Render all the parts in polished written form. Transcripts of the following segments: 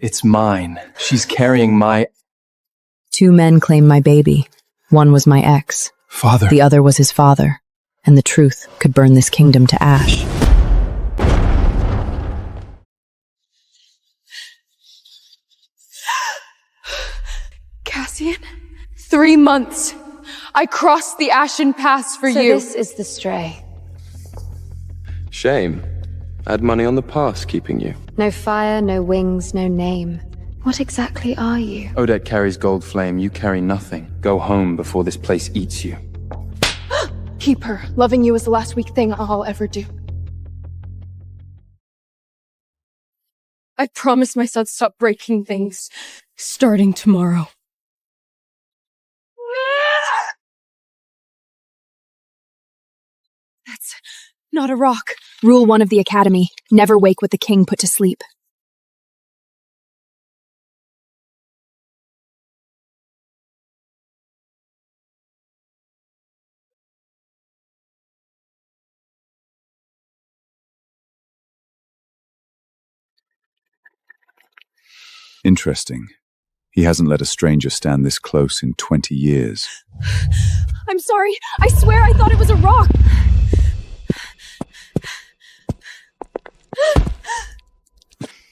It's mine. She's carrying my... 2 men claimed my baby. One was my ex. Father. The other was his father. And the truth could burn this kingdom to ash. Cassian? 3 months. I crossed the Ashen Pass for So you. this is the stray. Shame. I had money on the pass keeping you. No fire, no wings, no name. What exactly are you? Odette carries gold flame, you carry nothing. Go home before this place eats you. Keep her. Loving you is the last weak thing I'll ever do. I promised myself to stop breaking things, starting tomorrow. That's not a rock. Rule 1 of the Academy. Never wake with the king put to sleep. Interesting. He hasn't let a stranger stand this close in 20 years. I'm sorry. I swear I thought it was a rock.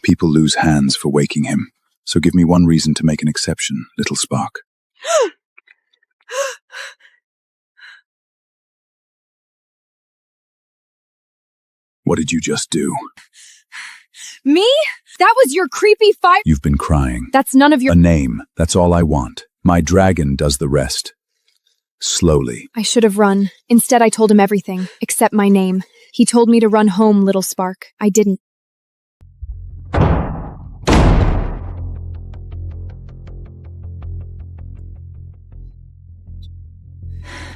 People lose hands for waking him, so give me one reason to make an exception, little spark. What did you just do? Me? That was your creepy fire. You've been crying. That's none of your— A name, that's all I want. My dragon does the rest. Slowly. I should have run. Instead, I told him everything, except my name. He told me to run home, little spark. I didn't.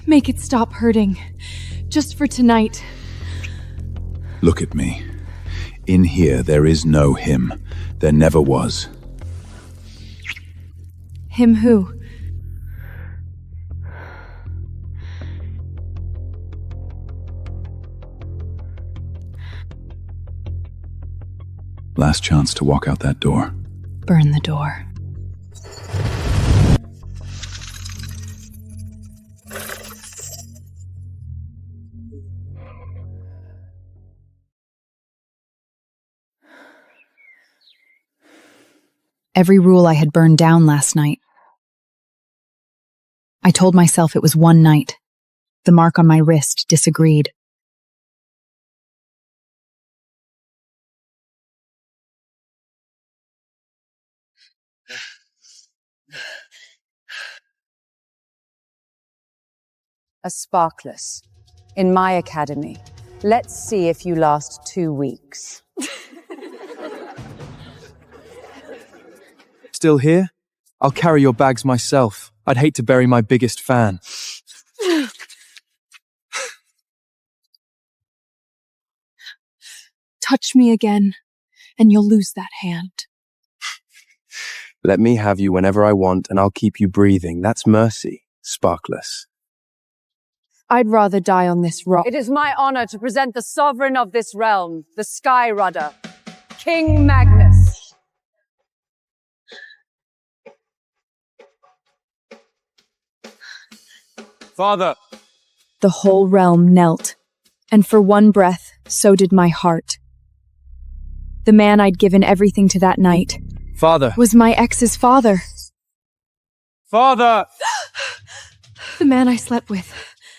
Make it stop hurting. Just for tonight. Look at me. In here, there is no him. There never was. Him who? Last chance to walk out that door. Burn the door. Every rule I had burned down last night. I told myself it was one night. The mark on my wrist disagreed. A Sparkless. In my academy. Let's see if you last 2 weeks. Still here? I'll carry your bags myself. I'd hate to bury my biggest fan. Touch me again, and you'll lose that hand. Let me have you whenever I want, and I'll keep you breathing. That's mercy, Sparkless. I'd rather die on this rock. It is my honor to present the sovereign of this realm, the Sky Rudder, King Magnus. Father! The whole realm knelt, and for one breath, so did my heart. The man I'd given everything to that night Father! was my ex's father. Father! The man I slept with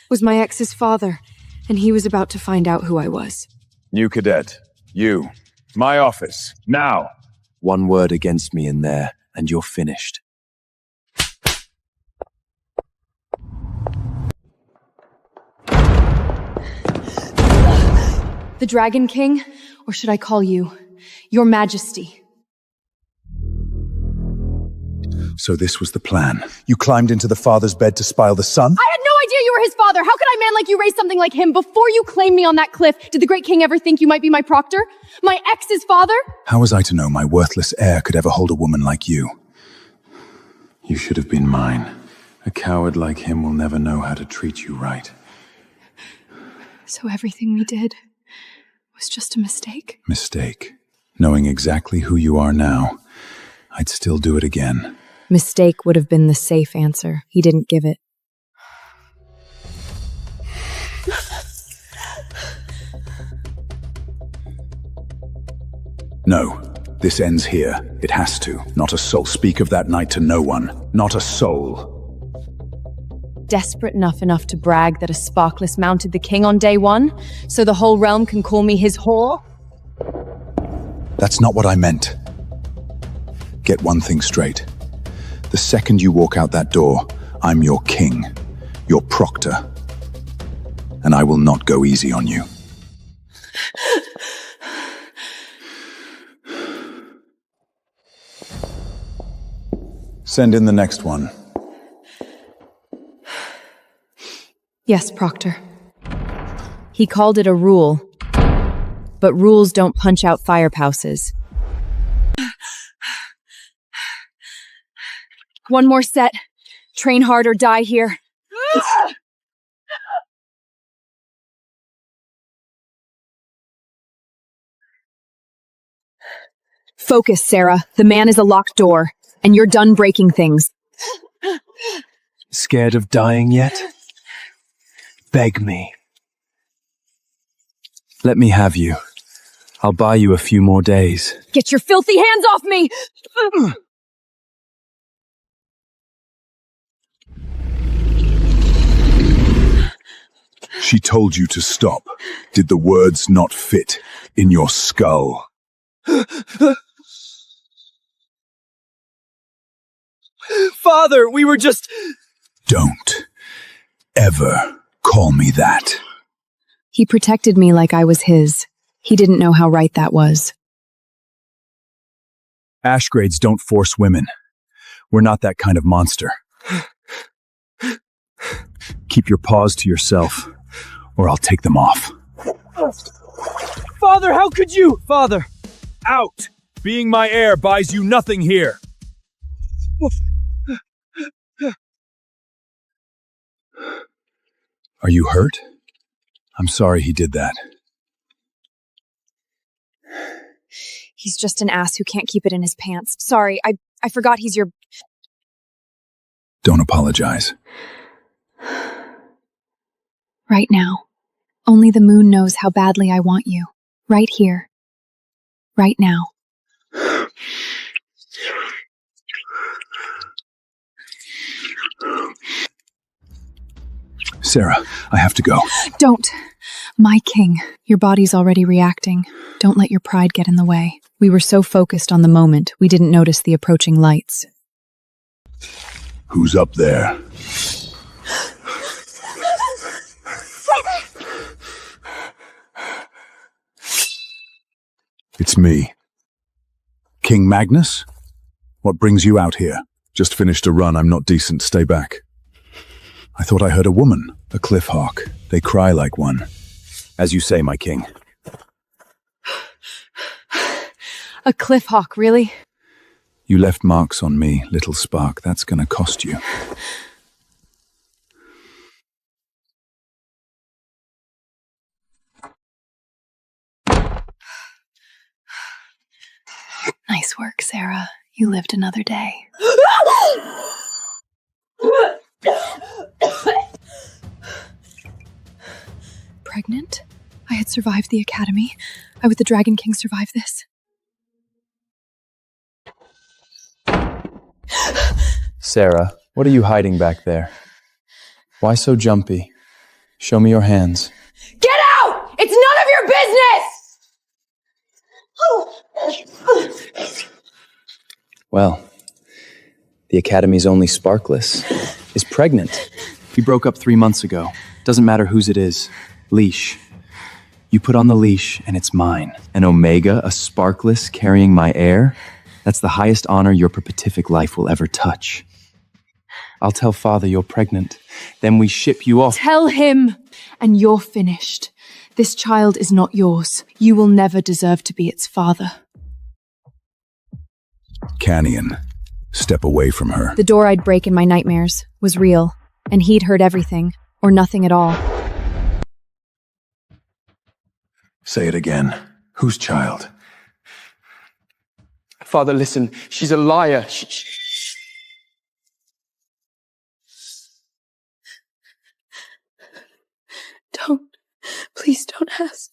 was my ex's father, and he was about to find out who I was. New cadet. You. My office. Now. One word against me in there, and you're finished. The Dragon King? Or should I call you Your Majesty? So this was the plan. You climbed into the father's bed to spile the son? I had no idea you were his father! How could a man like you raise something like him before you claimed me on that cliff? Did the great king ever think you might be my proctor? My ex's father? How was I to know my worthless heir could ever hold a woman like you? You should have been mine. A coward like him will never know how to treat you right. So everything we did was just a mistake? Mistake. Knowing exactly who you are now, I'd still do it again. Mistake would have been the safe answer. He didn't give it. No, this ends here. It has to. Not a soul. Speak of that night to no one. Not a soul. Desperate enough to brag that a Sparkless mounted the king on day one, so the whole realm can call me his whore? That's not what I meant. Get one thing straight. The second you walk out that door, I'm your king, your proctor. And I will not go easy on you. Send in the next one. Yes, Proctor. He called it a rule. But rules don't punch out firepouses. One more set. Train hard or die here. Focus, Sarah. The man is a locked door, and you're done breaking things. Scared of dying yet? Beg me. Let me have you. I'll buy you a few more days. Get your filthy hands off me! She told you to stop. Did the words not fit in your skull? Father, we were just... Don't ever call me that. He protected me like I was his. He didn't know how right that was. Ashgrades don't force women. We're not that kind of monster. Keep your paws to yourself, or I'll take them off. Father, how could you? Father! Out! Being my heir buys you nothing here. Are you hurt? I'm sorry he did that. He's just an ass who can't keep it in his pants. Sorry, I forgot he's your... Don't apologize. Right now. Only the moon knows how badly I want you. Right here. Right now. Sarah, I have to go. Don't. My king. Your body's already reacting. Don't let your pride get in the way. We were so focused on the moment, we didn't notice the approaching lights. Who's up there? It's me. King Magnus? What brings you out here? Just finished a run. I'm not decent. Stay back. I thought I heard a woman, a cliff hawk. They cry like one. As you say, my king. A cliff hawk, really? You left marks on me, little spark. That's gonna cost you. Nice work, Sarah. You lived another day. Pregnant? I had survived the academy. I would the Dragon King survive this? Sarah, what are you hiding back there? Why so jumpy? Show me your hands. Get out! It's none of your business! Well, the Academy's only Sparkless is pregnant. We broke up 3 months ago. Doesn't matter whose it is. Leash. You put on the leash, and it's mine. An Omega, a Sparkless, carrying my heir? That's the highest honor your perpetuic life will ever touch. I'll tell Father you're pregnant. Then we ship you off. Tell him, and you're finished. This child is not yours. You will never deserve to be its father. Canyon, step away from her. The door I'd break in my nightmares was real, and he'd heard everything, or nothing at all. Say it again. Whose child? Father, listen. She's a liar. Don't. Please don't ask.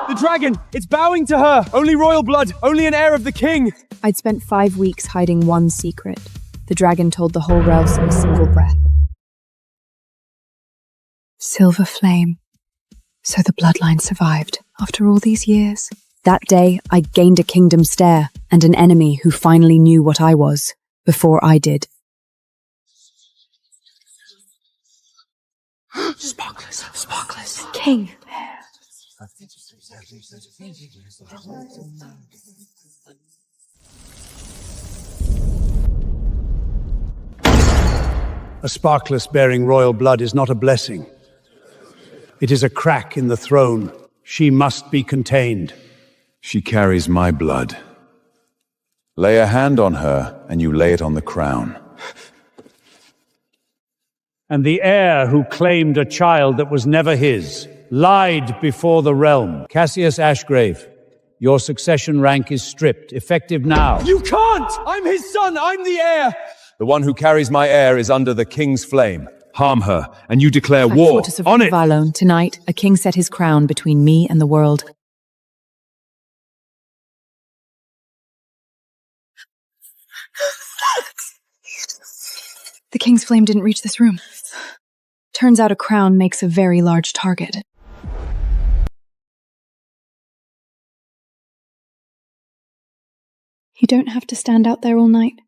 The dragon! It's bowing to her! Only royal blood! Only an heir of the king! I'd spent 5 weeks hiding one secret. The dragon told the whole realm in a single breath. Silver flame. So the bloodline survived after all these years. That day, I gained a kingdom stare and an enemy who finally knew what I was before I did. Sparkless. Sparkless. King. A Sparkless bearing royal blood is not a blessing. It is a crack in the throne. She must be contained. She carries my blood. Lay a hand on her, and you lay it on the crown. And the heir who claimed a child that was never his lied before the realm. Cassius Ashgrave, your succession rank is stripped, effective now. You can't! I'm his son! I'm the heir! The one who carries my heir is under the king's flame. Harm her, and you declare war. On it! Valone, tonight, a king set his crown between me and the world. The king's flame didn't reach this room. Turns out a crown makes a very large target. You don't have to stand out there all night.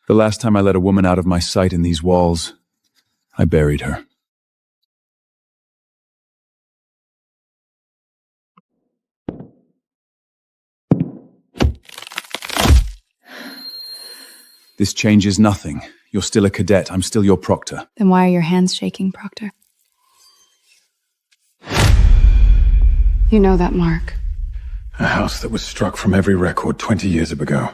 The last time I let a woman out of my sight in these walls, I buried her. This changes nothing. You're still a cadet. I'm still your proctor. Then why are your hands shaking, Proctor? You know that mark. A house that was struck from every record 20 years ago.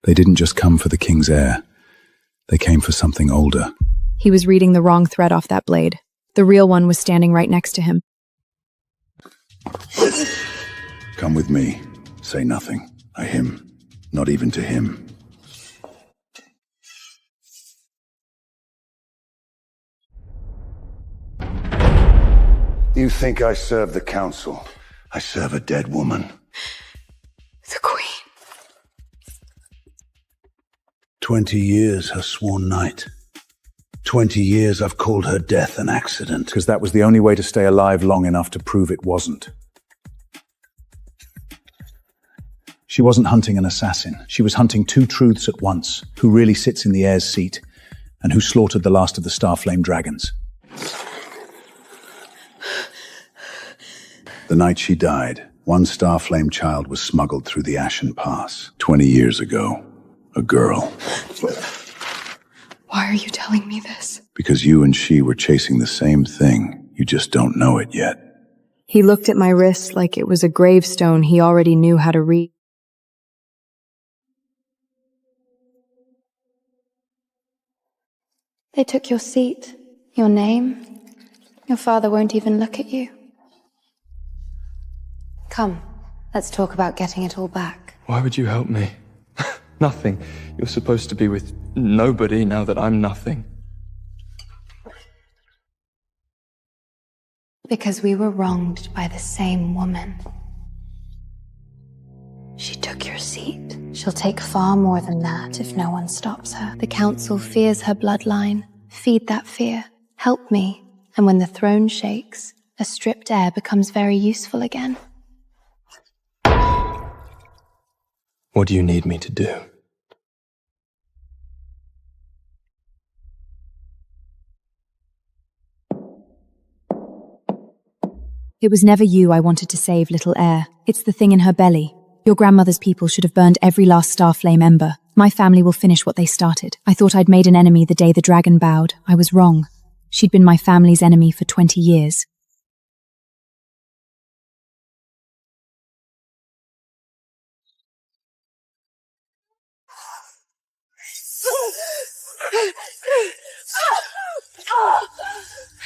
They didn't just come for the king's heir. They came for something older. He was reading the wrong thread off that blade. The real one was standing right next to him. Come with me. Say nothing. I him. Not even to him. You think I serve the council? I serve a dead woman. The queen. 20 years her sworn knight. 20 years I've called her death an accident. Because that was the only way to stay alive long enough to prove it wasn't. She wasn't hunting an assassin. She was hunting two truths at once. Who really sits in the heir's seat, and who slaughtered the last of the Starflame dragons. The night she died, one Starflame child was smuggled through the Ashen Pass. 20 years ago. A girl. Why are you telling me this? Because you and she were chasing the same thing. You just don't know it yet. He looked at my wrist like it was a gravestone he already knew how to read. They took your seat, your name. Your father won't even look at you. Come, let's talk about getting it all back. Why would you help me? Nothing. You're supposed to be with nobody now that I'm nothing. Because we were wronged by the same woman. She took your seat. She'll take far more than that if no one stops her. The council fears her bloodline. Feed that fear. Help me. And when the throne shakes, a stripped heir becomes very useful again. What do you need me to do? It was never you I wanted to save, little heir. It's the thing in her belly. Your grandmother's people should have burned every last Starflame ember. My family will finish what they started. I thought I'd made an enemy the day the dragon bowed. I was wrong. She'd been my family's enemy for 20 years.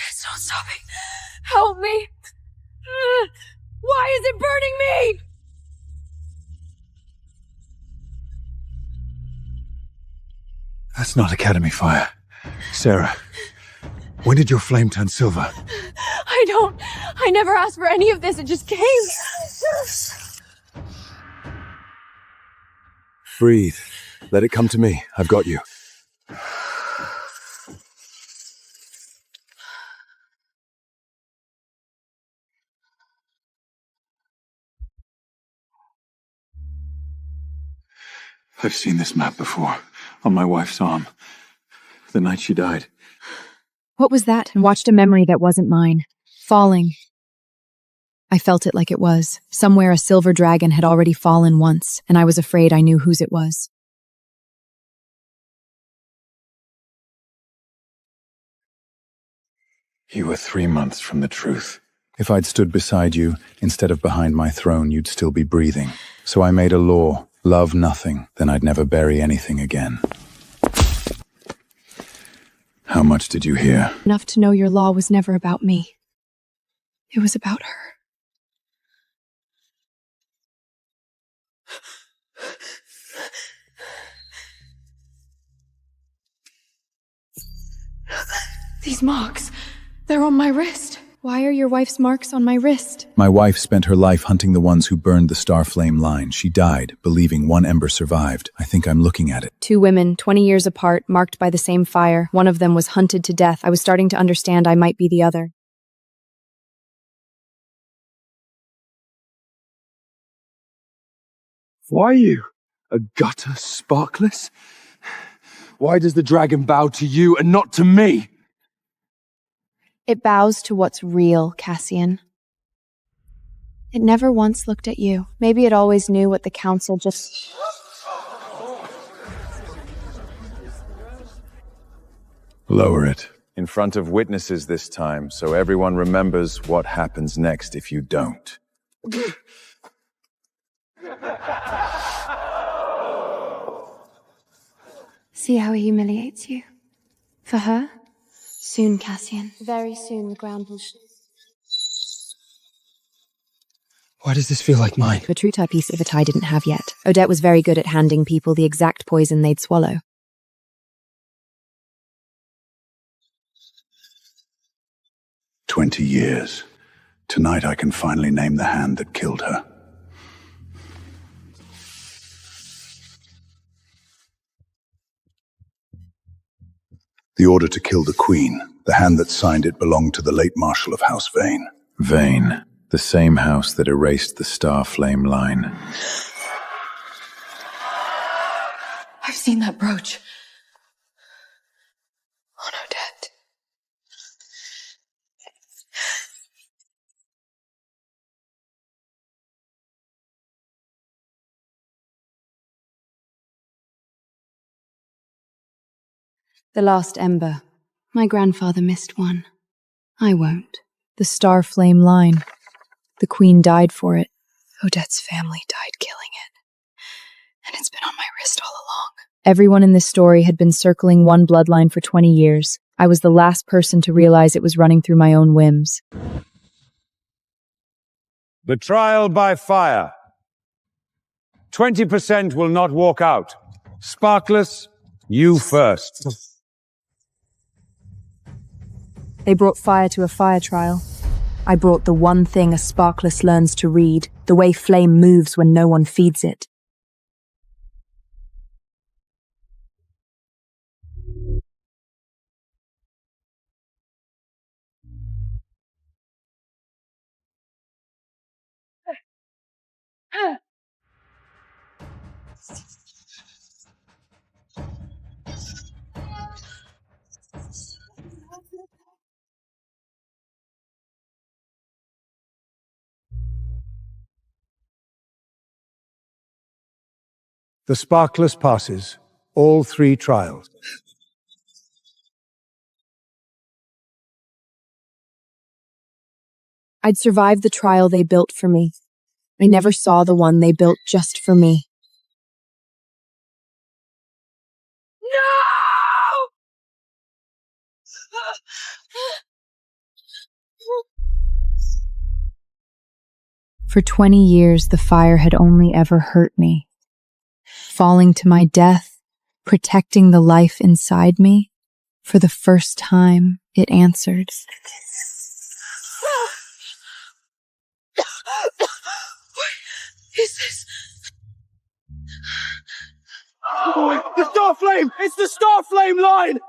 It's not stopping. Help me. Why is it burning me? That's not Academy fire. Sarah, when did your flame turn silver? I never asked for any of this. It just came. Breathe. Let it come to me. I've got you. I've seen this map before, on my wife's arm, the night she died. What was that? And watched a memory that wasn't mine. Falling. I felt it like it was. Somewhere a silver dragon had already fallen once, and I was afraid I knew whose it was. You were 3 months from the truth. If I'd stood beside you, instead of behind my throne, you'd still be breathing. So I made a law, love nothing, then I'd never bury anything again. How much did you hear? Enough to know your law was never about me. It was about her. These marks, they're on my wrist. Why are your wife's marks on my wrist? My wife spent her life hunting the ones who burned the Starflame line. She died, believing one ember survived. I think I'm looking at it. 2 women, 20 years apart, marked by the same fire. One of them was hunted to death. I was starting to understand I might be the other. Why you? A gutter sparkless? Why does the dragon bow to you and not to me? It bows to what's real, Cassian. It never once looked at you. Maybe it always knew what the council just... Lower it. In front of witnesses this time, so everyone remembers what happens next if you don't. See how he humiliates you? For her? Soon, Cassian. Very soon the ground will... Why does this feel like mine? A true piece of it I didn't have yet. Odette was very good at handing people the exact poison they'd swallow. 20 years. Tonight I can finally name the hand that killed her. The order to kill the Queen. The hand that signed it belonged to the late Marshal of House Vane. Vane. The same house that erased the Starflame line. I've seen that brooch. On Odette. The last ember. My grandfather missed one. I won't. The Starflame line. The Queen died for it. Odette's family died killing it. And it's been on my wrist all along. Everyone in this story had been circling one bloodline for 20 years. I was the last person to realize it was running through my own whims. Betrayal by fire. 20% will not walk out. Sparkless, you first. They brought fire to a fire trial. I brought the one thing a Sparkless learns to read, the way flame moves when no one feeds it. The Sparkless passes all 3 trials. I'd survived the trial they built for me. I never saw the one they built just for me. No! For 20 years, the fire had only ever hurt me. Falling to my death, protecting the life inside me, for the first time, it answered. What is this? The Starflame! It's the Starflame line!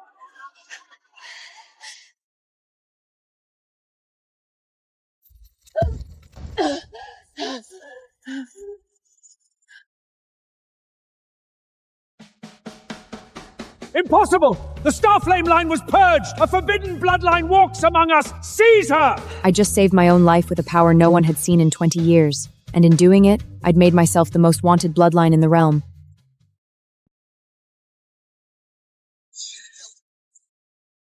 Impossible! The Starflame line was purged! A forbidden bloodline walks among us! Seize her! I just saved my own life with a power no one had seen in 20 years, and in doing it, I'd made myself the most wanted bloodline in the realm.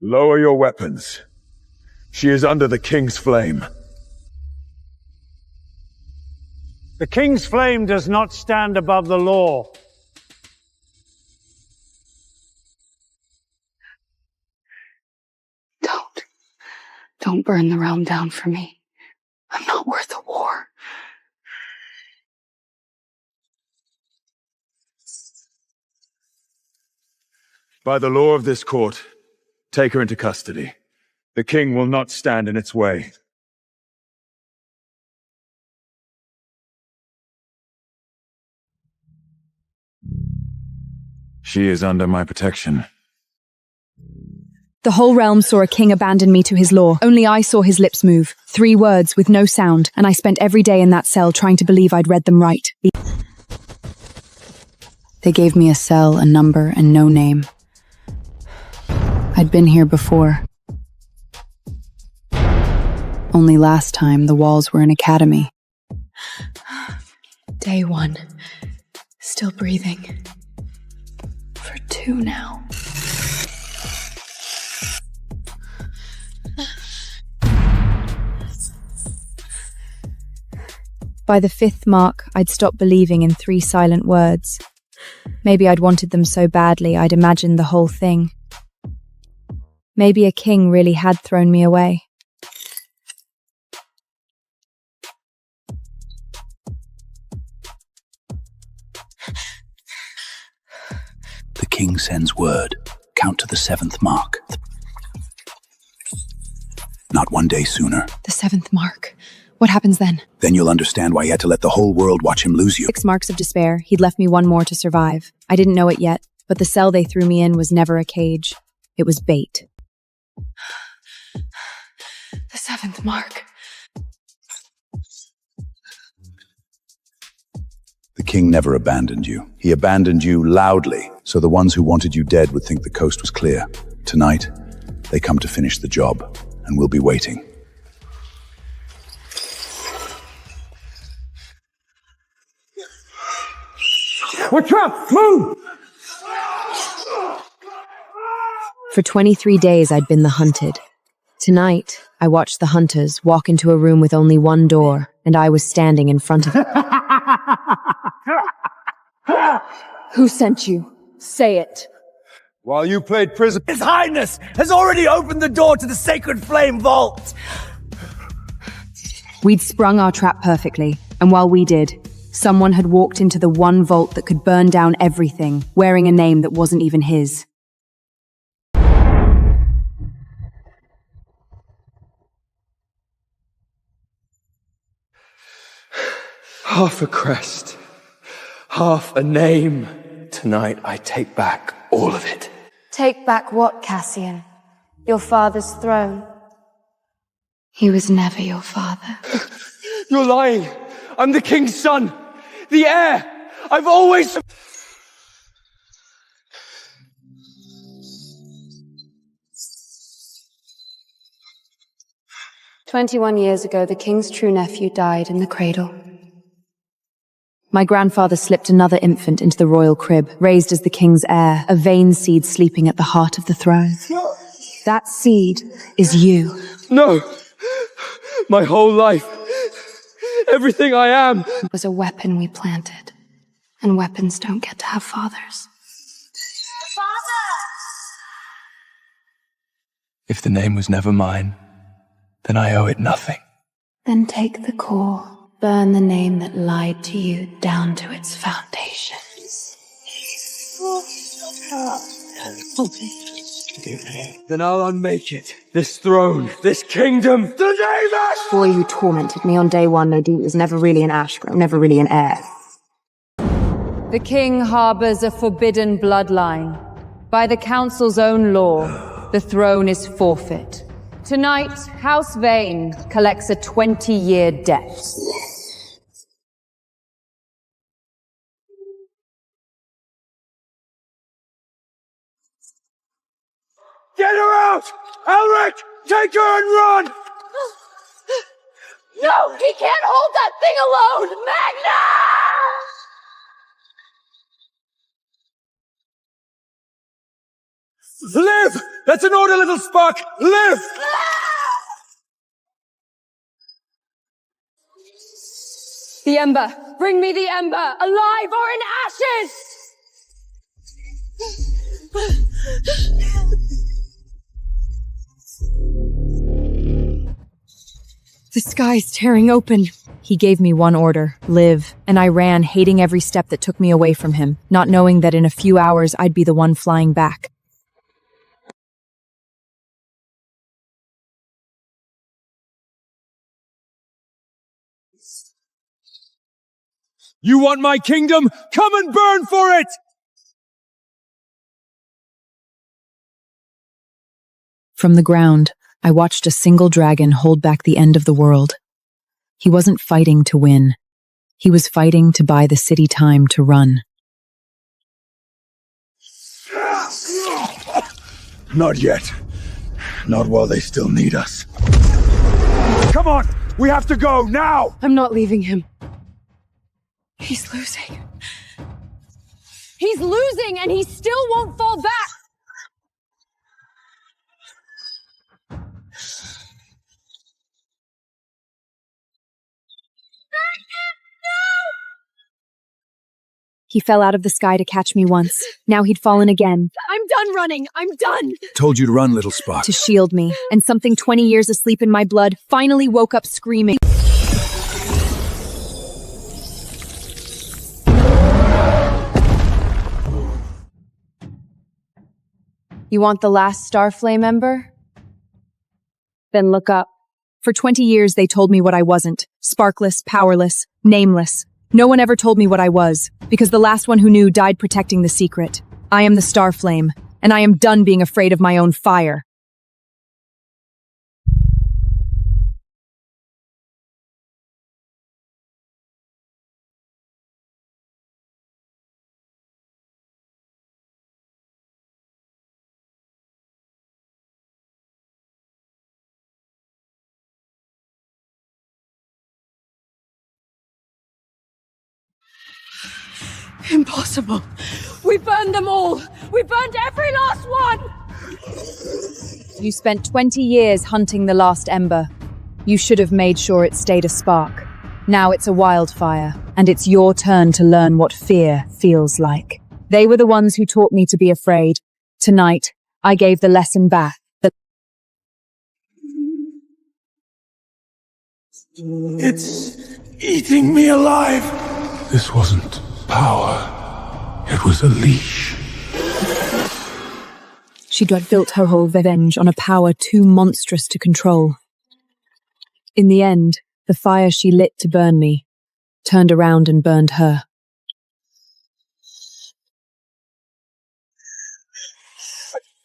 Lower your weapons. She is under the King's flame. The King's flame does not stand above the law. Don't burn the realm down for me. I'm not worth a war. By the law of this court, take her into custody. The King will not stand in its way. She is under my protection. The whole realm saw a king abandon me to his law. Only I saw his lips move. 3 words with no sound, and I spent every day in that cell trying to believe I'd read them right. They gave me a cell, a number, and no name. I'd been here before. Only last time, the walls were an academy. Day 1. Still breathing. For 2 now. By the 5th mark, I'd stopped believing in 3 silent words. Maybe I'd wanted them so badly I'd imagined the whole thing. Maybe a king really had thrown me away. The king sends word. Count to the 7th mark. Not 1 day sooner. The 7th mark. What happens then? Then you'll understand why he had to let the whole world watch him lose you. 6 marks of despair. He'd left me 1 more to survive. I didn't know it yet, but the cell they threw me in was never a cage. It was bait. The 7th mark. The king never abandoned you. He abandoned you loudly, so the ones who wanted you dead would think the coast was clear. Tonight, they come to finish the job, and we'll be waiting. We're trapped! Move! For 23 days, I'd been the hunted. Tonight, I watched the hunters walk into a room with only 1 door, and I was standing in front of it. Who sent you? Say it. While you played prison... His Highness has already opened the door to the Sacred Flame Vault! We'd sprung our trap perfectly, and while we did, someone had walked into the one vault that could burn down everything, wearing a name that wasn't even his. Half a crest, half a name. Tonight I take back all of it. Take back what, Cassian? Your father's throne? He was never your father. You're lying! I'm the king's son! The heir! I've always... 21 years ago, the king's true nephew died in the cradle. My grandfather slipped another infant into the royal crib, raised as the king's heir, a vain seed sleeping at the heart of the throne. That seed is you. No! My whole life, everything I am, It was a weapon we planted. And weapons don't get to have fathers. if the name was never mine, then I owe it nothing. Then take the core Burn the name that lied to you down to its foundations. Then I'll unmake it. This throne, this kingdom, the name Ash! Boy, you tormented me on day one. Lady was never really an Ashgrove, never really an heir. The king harbors a forbidden bloodline. By the council's own law, the throne is forfeit. Tonight, House Vane collects a 20-year debt. Get her out! Elric! Take her and run! No! He can't hold that thing alone! Magna! Live! That's an order, little spark! Live! The Ember! Bring me the Ember! Alive or in ashes! The sky's tearing open. He gave me one order, live, and I ran, hating every step that took me away from him, not knowing that in a few hours I'd be the one flying back. You want my kingdom? Come and burn for it! From the ground, I watched a single dragon hold back the end of the world. He wasn't fighting to win. He was fighting to buy the city time to run. Not yet. Not while they still need us. Come on! We have to go, now! I'm not leaving him. He's losing. He's losing, and he still won't fall back! He fell out of the sky to catch me once. Now he'd fallen again. I'm done running! I'm done! Told you to run, little spark. To shield me, and something 20 years asleep in my blood finally woke up screaming. You want the last Starflame Ember? Then look up. For 20 years, they told me what I wasn't. Sparkless, powerless, nameless. No one ever told me what I was, because the last one who knew died protecting the secret. I am the Starflame, and I am done being afraid of my own fire. Impossible. We burned them all. We burned every last one. You spent 20 years hunting the last ember. You should have made sure it stayed a spark. Now it's a wildfire, and it's your turn to learn what fear feels like. They were the ones who taught me to be afraid. Tonight, I gave the lesson back. It's eating me alive! This wasn't power. It was a leash. She'd built her whole revenge on a power too monstrous to control. In the end, the fire she lit to burn me turned around and burned her.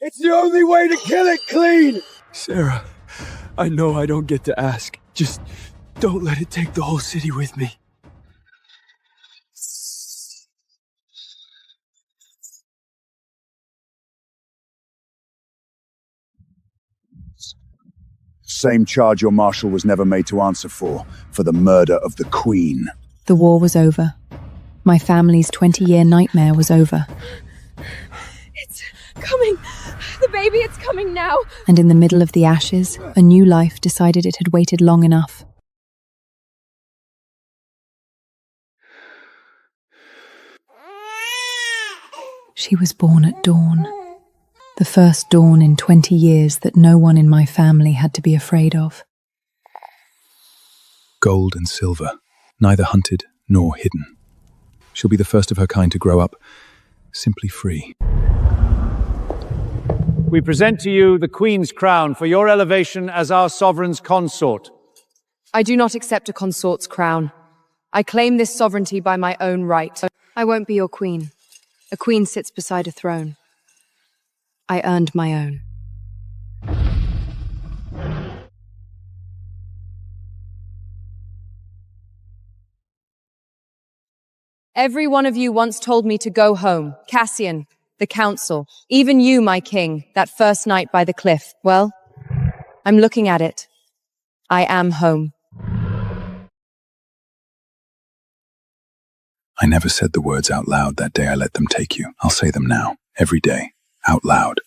It's the only way to kill it clean! Sarah, I know I don't get to ask. Just don't let it take the whole city with me. Same charge your marshal was never made to answer for the murder of the Queen. The war was over. My family's 20-year nightmare was over. It's coming. The baby, it's coming now. And in the middle of the ashes, a new life decided it had waited long enough. She was born at dawn. The first dawn in 20 years that no one in my family had to be afraid of. Gold and silver, neither hunted nor hidden. She'll be the first of her kind to grow up simply free. We present to you the Queen's crown for your elevation as our sovereign's consort. I do not accept a consort's crown. I claim this sovereignty by my own right. I won't be your queen. A queen sits beside a throne. I earned my own. Every one of you once told me to go home. Cassian, the council, even you, my king, that first night by the cliff. Well, I'm looking at it. I am home. I never said the words out loud that day I let them take you. I'll say them now, every day, out loud.